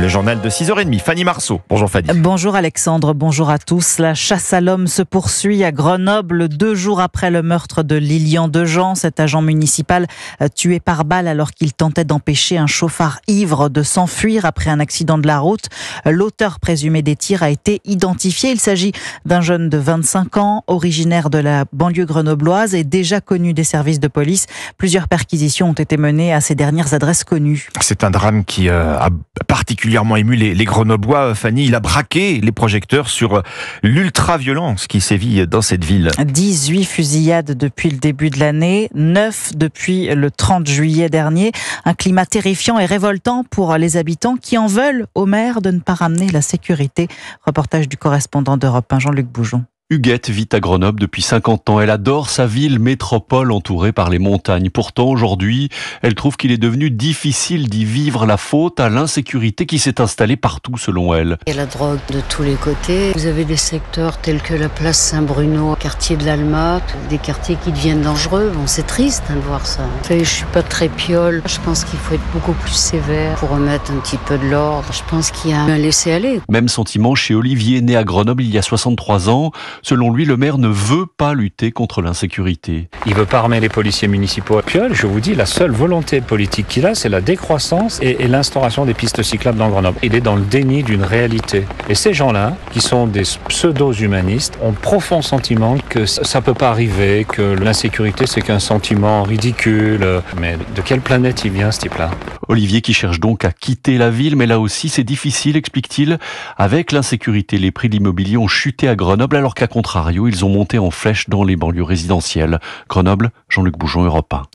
Le journal de 6h30, Fanny Marceau. Bonjour Fanny. Bonjour Alexandre, bonjour à tous. La chasse à l'homme se poursuit à Grenoble 2 jours après le meurtre de Lilian Dejean, cet agent municipal tué par balle alors qu'il tentait d'empêcher un chauffard ivre de s'enfuir après un accident de la route. L'auteur présumé des tirs a été identifié. Il s'agit d'un jeune de 25 ans, originaire de la banlieue grenobloise et déjà connu des services de police. Plusieurs perquisitions ont été menées à ses dernières adresses connues. C'est un drame qui a particulièrement ému les Grenoblois. Fanny, il a braqué les projecteurs sur l'ultra-violence qui sévit dans cette ville. 18 fusillades depuis le début de l'année, 9 depuis le 30 juillet dernier. Un climat terrifiant et révoltant pour les habitants qui en veulent au maire de ne pas ramener la sécurité. Reportage du correspondant d'Europe 1, Jean-Luc Boujon. Huguette vit à Grenoble depuis 50 ans. Elle adore sa ville métropole entourée par les montagnes. Pourtant, aujourd'hui, elle trouve qu'il est devenu difficile d'y vivre, la faute à l'insécurité qui s'est installée partout selon elle. Il y a la drogue de tous les côtés. Vous avez des secteurs tels que la place Saint-Bruno, quartier de l'Alma, des quartiers qui deviennent dangereux. Bon, c'est triste de voir ça. Je suis pas très piole. Je pense qu'il faut être beaucoup plus sévère pour remettre un petit peu de l'ordre. Je pense qu'il y a un laisser-aller. Même sentiment chez Olivier, né à Grenoble il y a 63 ans. Selon lui, le maire ne veut pas lutter contre l'insécurité. Il veut pas armer les policiers municipaux à Piolle. Je vous dis, la seule volonté politique qu'il a, c'est la décroissance et l'instauration des pistes cyclables dans Grenoble. Il est dans le déni d'une réalité. Et ces gens-là, qui sont des pseudo-humanistes, ont profond sentiment que ça peut pas arriver, que l'insécurité, c'est qu'un sentiment ridicule. Mais de quelle planète il vient, ce type-là ? Olivier qui cherche donc à quitter la ville, mais là aussi c'est difficile, explique-t-il. Avec l'insécurité, les prix de l'immobilier ont chuté à Grenoble, alors qu'à contrario, ils ont monté en flèche dans les banlieues résidentielles. Grenoble, Jean-Luc Boujon, Europe 1.